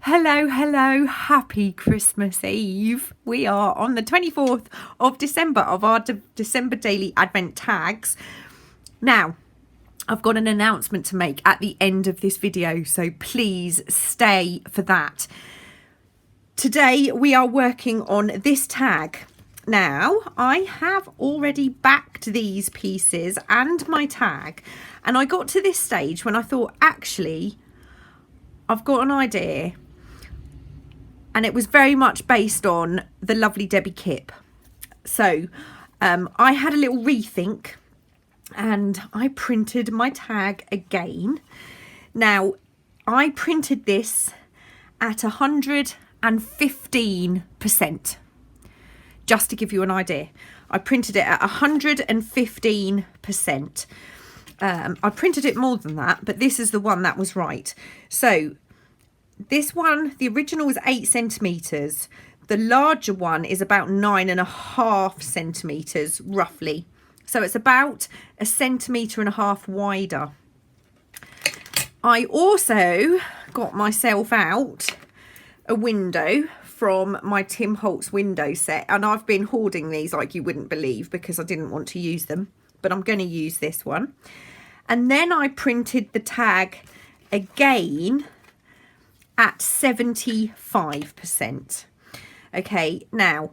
Hello, happy Christmas Eve. We are on the 24th of December of our December daily Advent tags. Now, I've got an announcement to make at the end of this video, so please stay for that. Today we are working on this tag. Now, I have already backed these pieces and my tag, and I got to this stage when I thought, actually, I've got an idea. And it was very much based on the Lovely Debbie kip. So I had a little rethink and I printed my tag again. Now, I printed this at 115%. Just to give you an idea. I printed it at 115%. I printed it more than that, but this is the one that was right. So this one, the original was 8 centimeters. The larger one is about 9.5 centimeters, roughly. So it's about 1.5 centimeters wider. I also got myself out a window from my Tim Holtz window set, and I've been hoarding these like you wouldn't believe because I didn't want to use them, but I'm going to use this one. And then I printed the tag again at 75%. Okay, now,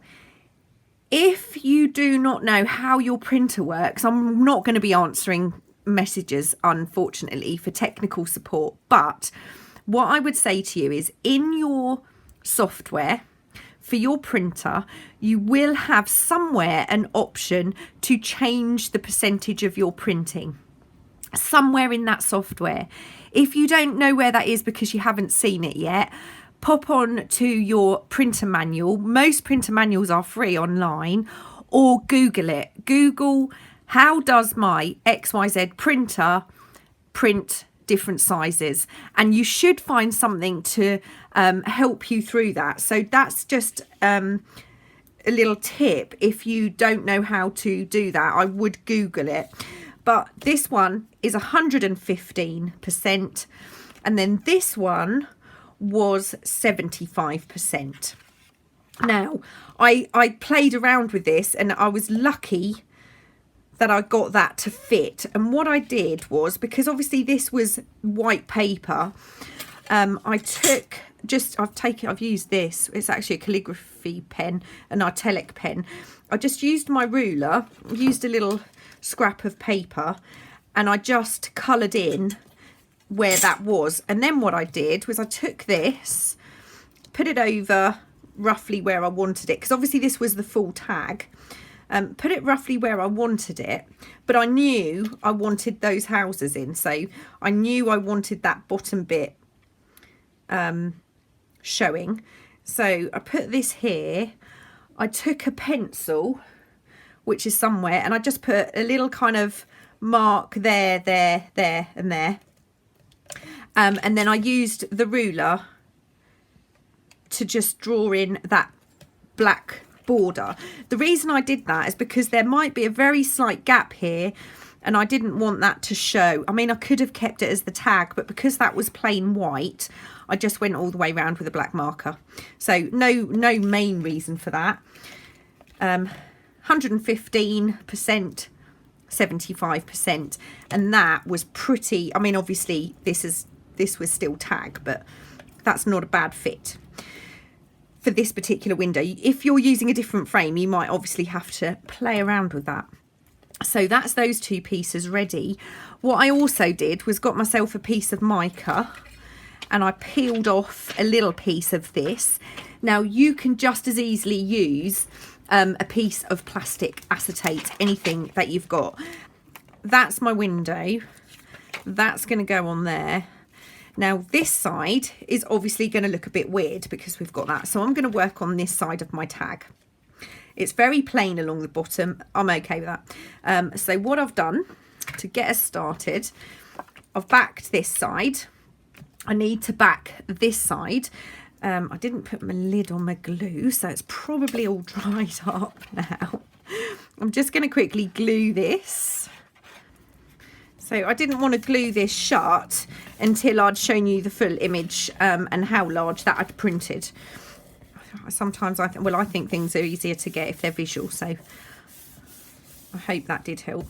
if you do not know how your printer works, I'm not going to be answering messages, unfortunately, for technical support. But what I would say to you is, in your software for your printer, you will have somewhere an option to change the percentage of your printing. Somewhere in that software. If you don't know where that is because you haven't seen it yet, pop on to your printer manual. Most printer manuals are free online, or Google it. Google, how does my XYZ printer print different sizes? And you should find something to help you through that. So that's just a little tip. If you don't know how to do that, I would Google it. But this one is 115%, and then this one was 75%. Now, I played around with this, and I was lucky that I got that to fit. And what I did was, because obviously this was white paper, I've used this. It's actually a calligraphy pen, an Artelic pen. I just used my ruler, used a little scrap of paper, and I just coloured in where that was. And then what I did was I took this, put it over roughly where I wanted it, because obviously this was the full tag. Put it roughly where I wanted it, but I knew I wanted those houses in, so I knew I wanted that bottom bit showing. So I put this here. I took a pencil, which is somewhere, and I just put a little kind of mark there, and there. And then I used the ruler to just draw in that black border. The reason I did that is because there might be a very slight gap here, and I didn't want that to show. I mean, I could have kept it as the tag, but because that was plain white, I just went all the way around with a black marker. So no main reason for that. 115%, 75%, and that was pretty. I mean, obviously this was still tag, but that's not a bad fit for this particular window. If you're using a different frame, you might obviously have to play around with that. So that's those two pieces ready. What I also did was got myself a piece of mica, and I peeled off a little piece of this. Now you can just as easily use a piece of plastic acetate, anything that you've got. That's my window. That's going to go on there. Now this side is obviously going to look a bit weird because we've got that. So I'm going to work on this side of my tag. It's very plain along the bottom. I'm okay with that. So what I've done to get us started, I've backed this side. I need to back this side. I didn't put my lid on my glue, so it's probably all dried up now. I'm just going to quickly glue this. So So I didn't want to glue this shut until I'd shown you the full image and how large that I'd printed. Sometimes I think things are easier to get if they're visual, so I hope that did help.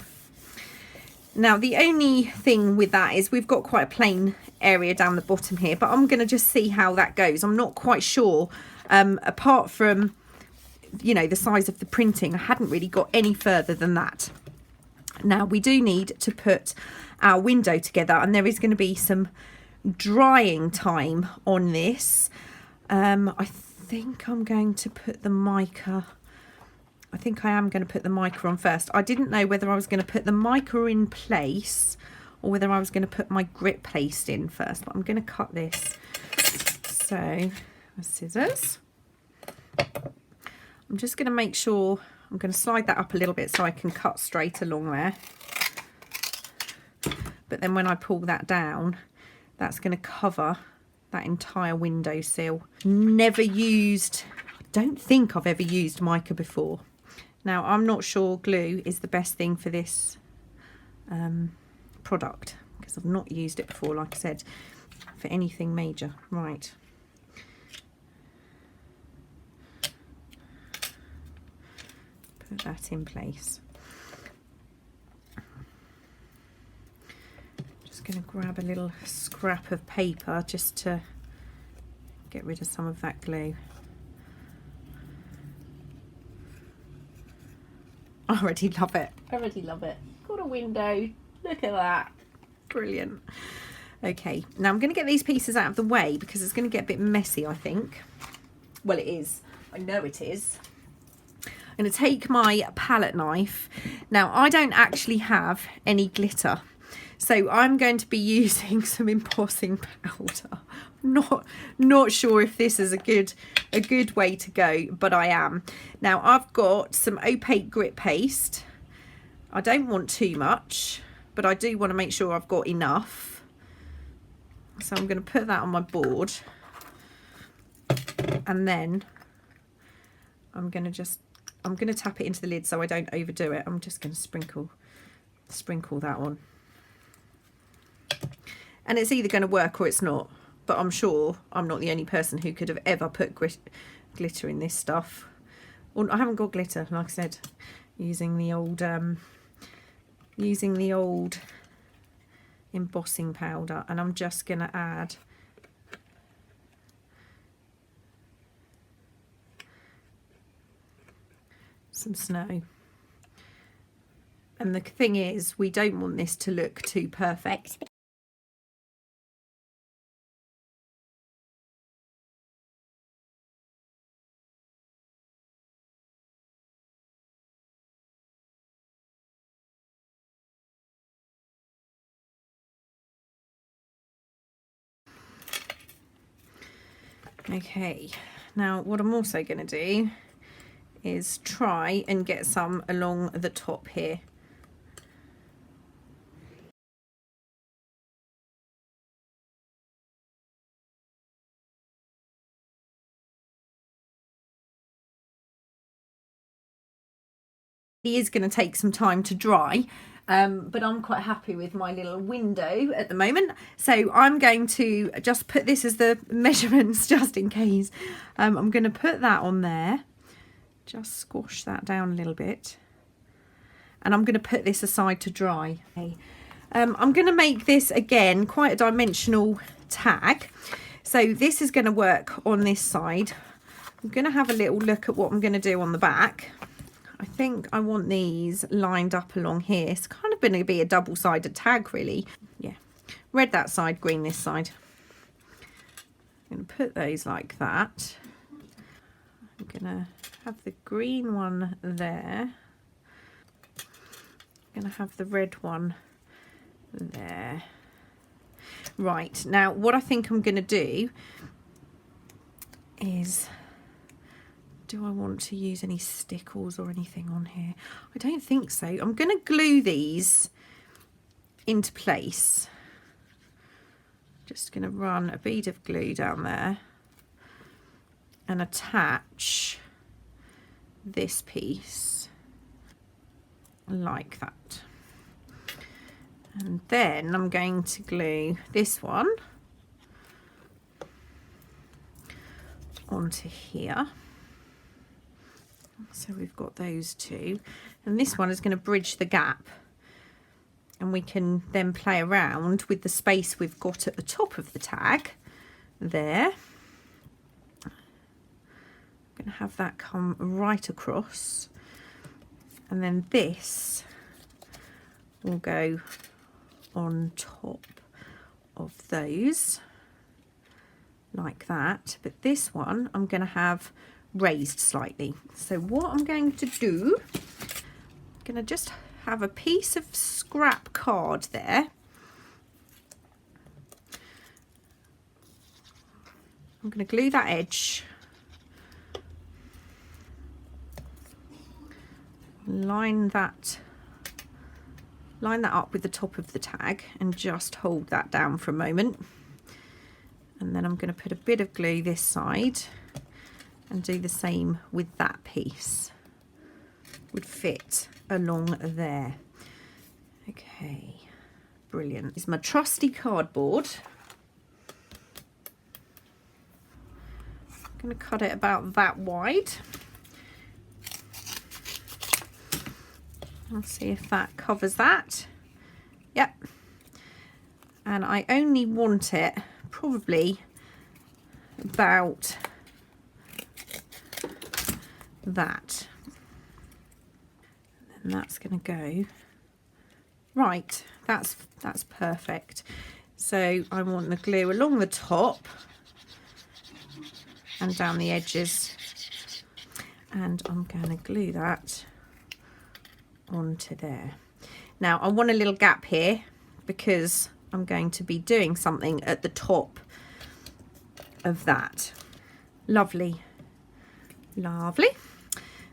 Now the only thing with that is we've got quite a plain area down the bottom here, but I'm going to just see how that goes. I'm not quite sure, apart from, you know, the size of the printing, I hadn't really got any further than that. Now we do need to put our window together, and there is going to be some drying time on this. I think I'm going to put the mica, I think I am going to put the mica on first. I didn't know whether I was going to put the mica in place or whether I was going to put my grit paste in first, but I'm going to cut this. So, scissors. I'm just going to make sure, I'm going to slide that up a little bit so I can cut straight along there. But then when I pull that down, that's going to cover that entire window sill. Never used, I don't think I've ever used mica before. Now I'm not sure glue is the best thing for this product, because I've not used it before, like I said, for anything major. Right. Put that in place. Just going to grab a little scrap of paper just to get rid of some of that glue. I already love it. I already love it. Got a window. Look at that. Brilliant. Okay, now I'm going to get these pieces out of the way because it's going to get a bit messy, I think. Well, it is. I know it is. I'm going to take my palette knife. Now, I don't actually have any glitter, so I'm going to be using some embossing powder. Not sure if this is a good way to go, but I am. Now I've got some opaque grit paste. I don't want too much, but I do want to make sure I've got enough. So I'm going to put that on my board, and then I'm going to tap it into the lid so I don't overdo it. I'm just going to sprinkle that on, and it's either going to work or it's not. But I'm sure I'm not the only person who could have ever put glitter in this stuff. Well, I haven't got glitter, like I said, using the old embossing powder, and I'm just going to add some snow. And the thing is, we don't want this to look too perfect. Okay, now what I'm also going to do is try and get some along the top here. It is going to take some time to dry, but I'm quite happy with my little window at the moment. So I'm going to just put this as the measurements just in case. I'm going to put that on there, just squash that down a little bit, and I'm going to put this aside to dry. Okay. I'm going to make this again quite a dimensional tag. So this is going to work on this side. I'm going to have a little look at what I'm going to do on the back. I think I want these lined up along here. It's kind of going to be a double-sided tag, really. Yeah, red that side, green this side. I'm going to put those like that. I'm going to have the green one there. I'm going to have the red one there. Right, now what I think I'm going to do is... do I want to use any stickles or anything on here? I don't think so. I'm going to glue these into place. Just going to run a bead of glue down there and attach this piece like that. And then I'm going to glue this one onto here. So we've got those two, and this one is going to bridge the gap, and we can then play around with the space we've got at the top of the tag there. I'm going to have that come right across, and then this will go on top of those like that, but this one I'm going to have raised slightly. So what I'm going to do, I'm going to just have a piece of scrap card there. I'm going to glue that edge, line that up with the top of the tag, and just hold that down for a moment. And then I'm going to put a bit of glue this side and do the same with that piece. Would fit along there. Okay, brilliant. It's my trusty cardboard. I'm going to cut it about that wide. I'll see if that covers that. Yep. And I only want it probably about that. And that's going to go right. That's perfect. So I want the glue along the top and down the edges, and I'm going to glue that onto there. Now I want a little gap here because I'm going to be doing something at the top of that. Lovely, lovely.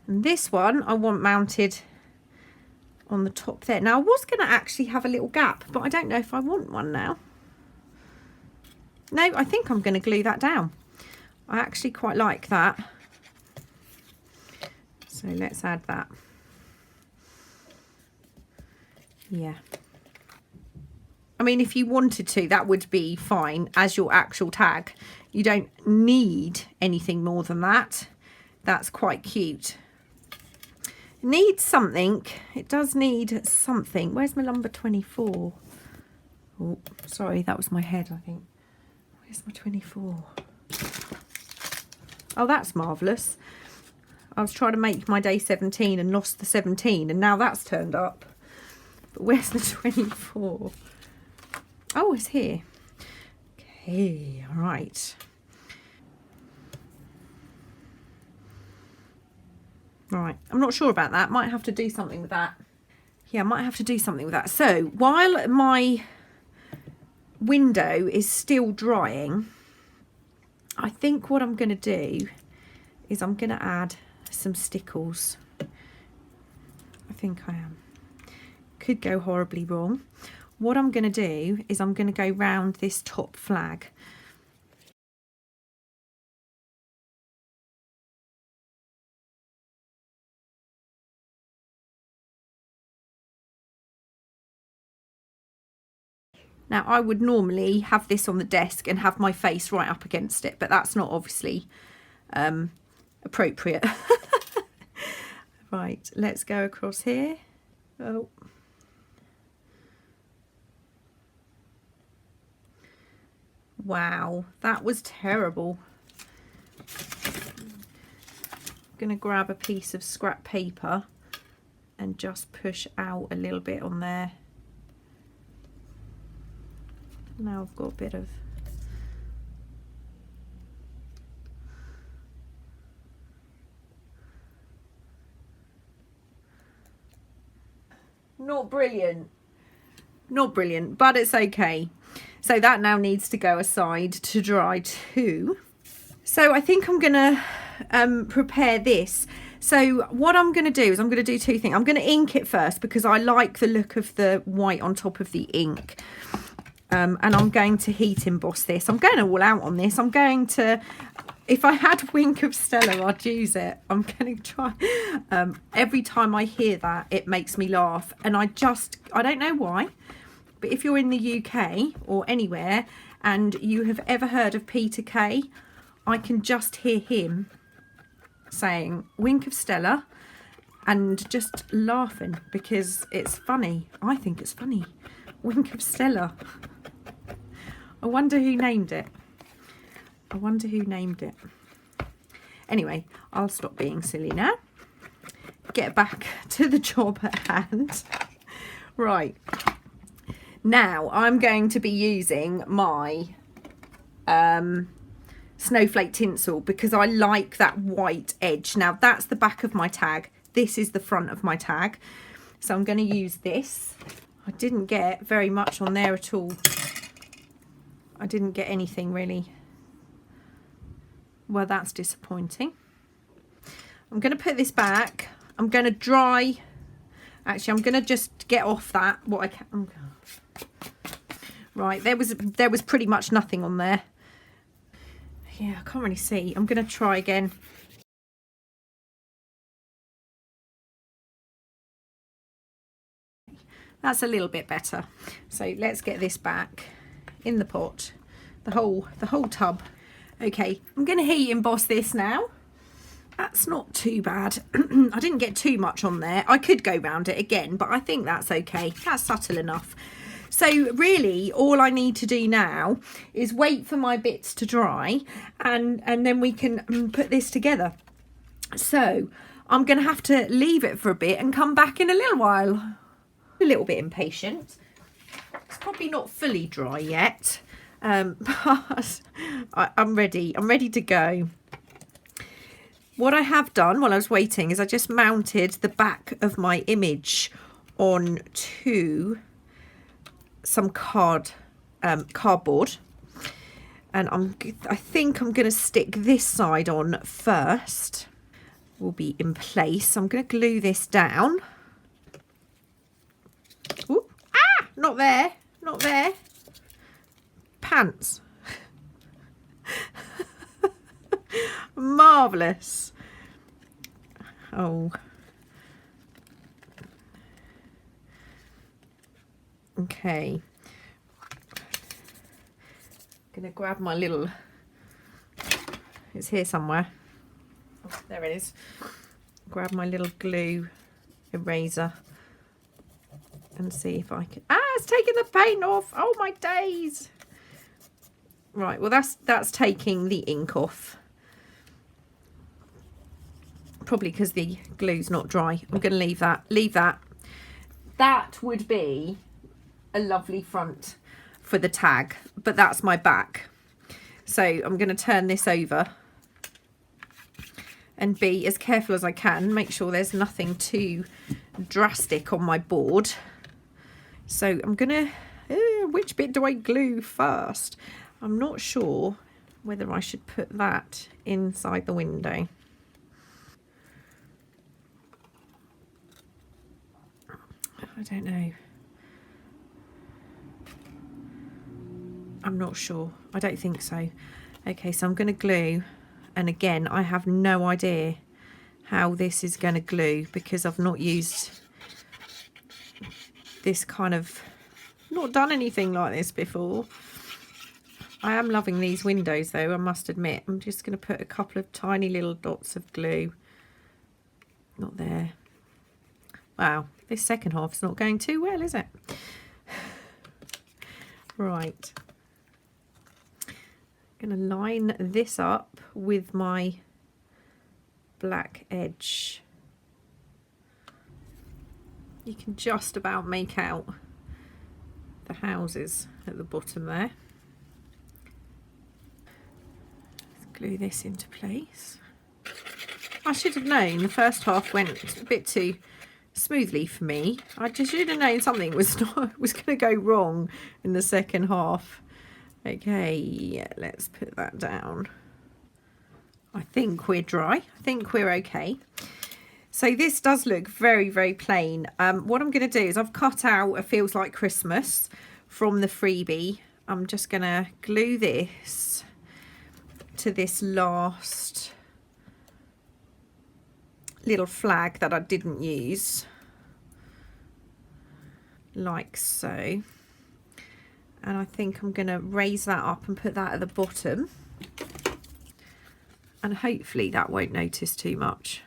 And this one I want mounted on the top there. Now I was going to actually have a little gap, but I don't know if I want one now. No, I think I'm going to glue that down. I actually quite like that. So let's add that. Yeah. I mean, if you wanted to, that would be fine as your actual tag. You don't need anything more than that. That's quite cute. It needs something. It does need something. Where's my number 24? Oh, sorry, that was my head, I think. Where's my 24? Oh, that's marvellous. I was trying to make my day 17 and lost the 17, and now that's turned up. But where's the 24? Oh, it's here. Okay, all right. Right, I'm not sure about that. Might have to do something with that. Yeah, I might have to do something with that. So while my window is still drying, I think what I'm going to do is I'm going to add some stickles. I think I am. Could go horribly wrong. What I'm going to do is I'm going to go round this top flag. Now I would normally have this on the desk and have my face right up against it, but that's not obviously appropriate. Right, let's go across here. Oh. Wow, that was terrible. I'm going to grab a piece of scrap paper and just push out a little bit on there. Now I've got a bit of not brilliant, but it's okay. So that now needs to go aside to dry too. So I think I'm gonna prepare this. So what I'm going to do is I'm going to do two things. I'm going to ink it first because I like the look of the white on top of the ink. And I'm going to heat emboss this. I'm going all out on this. I'm going to, if I had Wink of Stella, I'd use it. I'm going to try. Every time I hear that, it makes me laugh. And I don't know why, But if you're in the UK or anywhere and you have ever heard of Peter Kay, I can just hear him saying wink of Stella and just laughing because it's funny. I think it's funny. Wink of Stella. I wonder who named it. I wonder who named it. Anyway, I'll stop being silly now. Get back to the job at hand. Right. Now I'm going to be using my snowflake tinsel because I like that white edge. Now that's the back of my tag. This is the front of my tag. So I'm going to use this. I didn't get very much on there at all. I didn't get anything really. Well, that's disappointing. I'm going to put this back. I'm going to dry. Actually, I'm going to just get off that what I can. Right, there was pretty much nothing on there. Yeah, I can't really see. I'm going to try again. That's a little bit better. So let's get this back in the pot, the whole tub. Okay, I'm going to heat emboss this now. That's not too bad. I didn't get too much on there. I could go round it again, but I think that's okay. That's subtle enough. So really all I need to do now is wait for my bits to dry and then we can put this together. So I'm going to have to leave it for a bit and come back in a little while. A little bit impatient. It's probably not fully dry yet, but I'm ready. I'm ready to go. What I have done while I was waiting is I just mounted the back of my image onto some cardboard, and I think I'm going to stick this side on first. Will be in place. I'm going to glue this down. Ooh, ah, not there, not there. Pants. Marvellous. Oh. Okay. I'm gonna grab my little, it's here somewhere. Oh, there it is. Grab my little glue eraser and see if I can. Ah, it's taking the paint off. Oh my days. Right, well that's taking the ink off. Probably because the glue's not dry. I'm going to leave that. Leave that. That would be a lovely front for the tag, but that's my back. So I'm going to turn this over and be as careful as I can. Make sure there's nothing too drastic on my board. So I'm going to... which bit do I glue first? I'm not sure whether I should put that inside the window. I don't know. I'm not sure. I don't think so. Okay, so I'm going to glue. And again, I have no idea how this is going to glue because I've not used this kind of... not done anything like this before. I am loving these windows though, I must admit. I'm just going to put a couple of tiny little dots of glue. Not there. Wow, this second half's not going too well, is it? Right. I'm going to line this up with my black edge. You can just about make out the houses at the bottom there. Let's glue this into place. I should have known the first half went a bit too smoothly for me. I just should have known something was going to go wrong in the second half. Okay, let's put that down. I think we're dry. I think we're okay. So this does look very, very plain. What I'm going to do is I've cut out a Feels Like Christmas from the freebie. I'm just going to glue this to this last little flag that I didn't use, like so. And I think I'm going to raise that up and put that at the bottom. And hopefully that won't notice too much.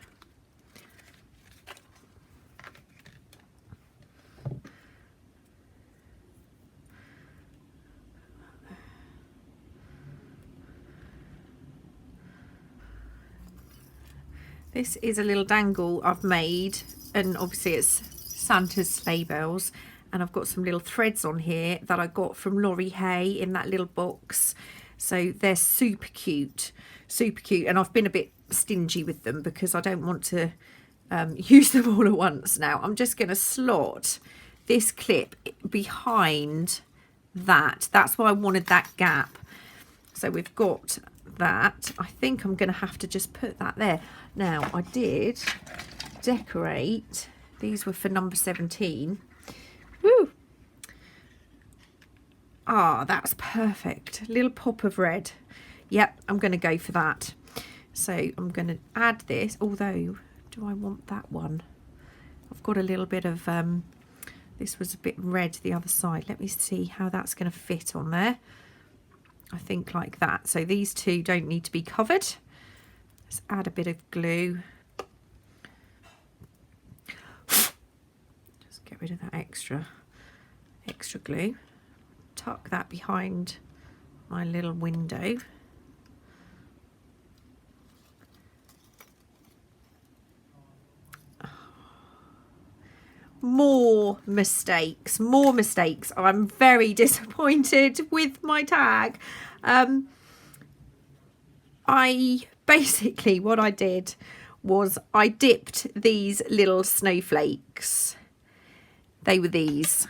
This is a little dangle I've made, and obviously it's Santa's sleigh bells, and I've got some little threads on here that I got from Laurie Hay in that little box. So they're super cute, and I've been a bit stingy with them because I don't want to use them all at once. Now I'm just going to slot this clip behind that. That's why I wanted that gap. So we've got that. I think I'm going to have to just put that there. Now I did decorate, these were for number 17. Woo! Ah, that's perfect. Little pop of red. Yep, I'm going to go for that. So I'm going to add this, although do I want that one? I've got a little bit of this was a bit red the other side. Let me see how that's going to fit on there. I think like that. So these two don't need to be covered. Let's add a bit of glue. Just get rid of that extra glue. Tuck that behind my little window. More mistakes. I'm very disappointed with my tag. Basically what I did was I dipped these little snowflakes. They were these.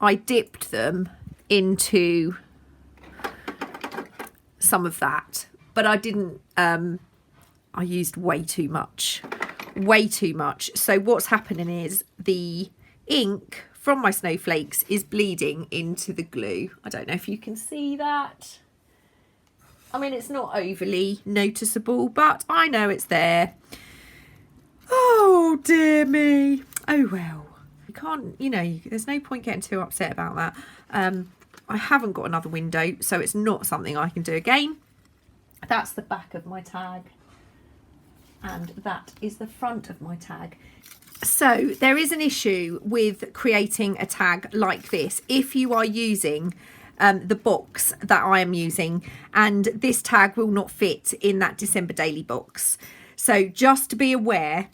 I dipped them into some of that, but I didn't, I used way too much. So what's happening is the ink from my snowflakes is bleeding into the glue. I don't know if you can see that. I mean, it's not overly noticeable, but I know it's there. Oh dear me. Oh well. You can't, you know, there's no point getting too upset about that. I haven't got another window, so it's not something I can do again. That's the back of my tag. And that is the front of my tag. So there is an issue with creating a tag like this if you are using the box that I am using, and this tag will not fit in that December daily box. So just to be aware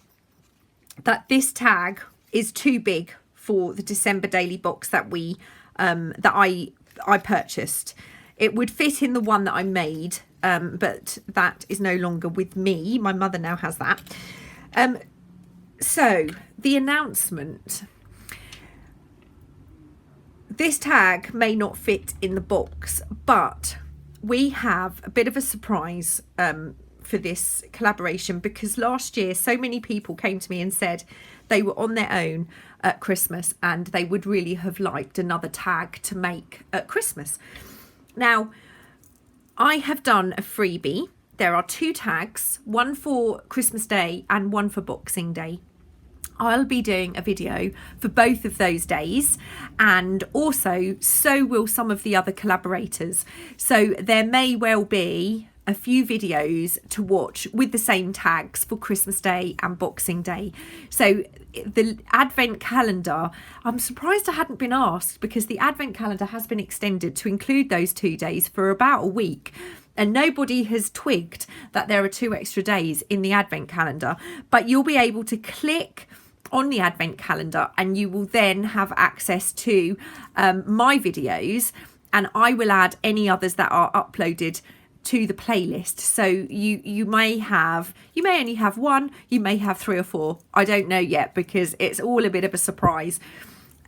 that this tag is too big for the December daily box that we I purchased. It would fit in the one that I made, but that is no longer with me. My mother now has that. So the announcement. This tag may not fit in the box, but we have a bit of a surprise for this collaboration, because last year so many people came to me and said they were on their own at Christmas and they would really have liked another tag to make at Christmas. Now, I have done a freebie. There are 2 tags, one for Christmas Day and one for Boxing Day. I'll be doing a video for both of those days, and also so will some of the other collaborators. So there may well be a few videos to watch with the same tags for Christmas Day and Boxing Day. So the advent calendar, I'm surprised I hadn't been asked, because the advent calendar has been extended to include those 2 days for about a week. And nobody has twigged that there are 2 extra days in the advent calendar, but you'll be able to click on the advent calendar and you will then have access to my videos, and I will add any others that are uploaded to the playlist. So you may only have 1, you may have 3 or 4. I don't know yet, because it's all a bit of a surprise.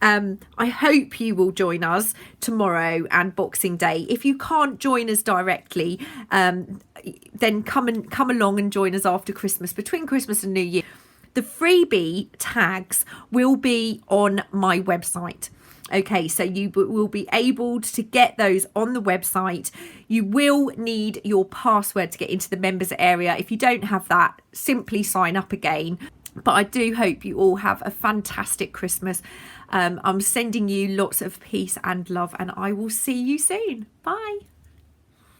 I hope you will join us tomorrow and Boxing Day. If you can't join us directly, then come along and join us after Christmas, between Christmas and New Year. The freebie tags will be on my website. Okay, so you will be able to get those on the website. You will need your password to get into the members area. If you don't have that, simply sign up again. But I do hope you all have a fantastic Christmas. I'm sending you lots of peace and love, and I will see you soon. Bye.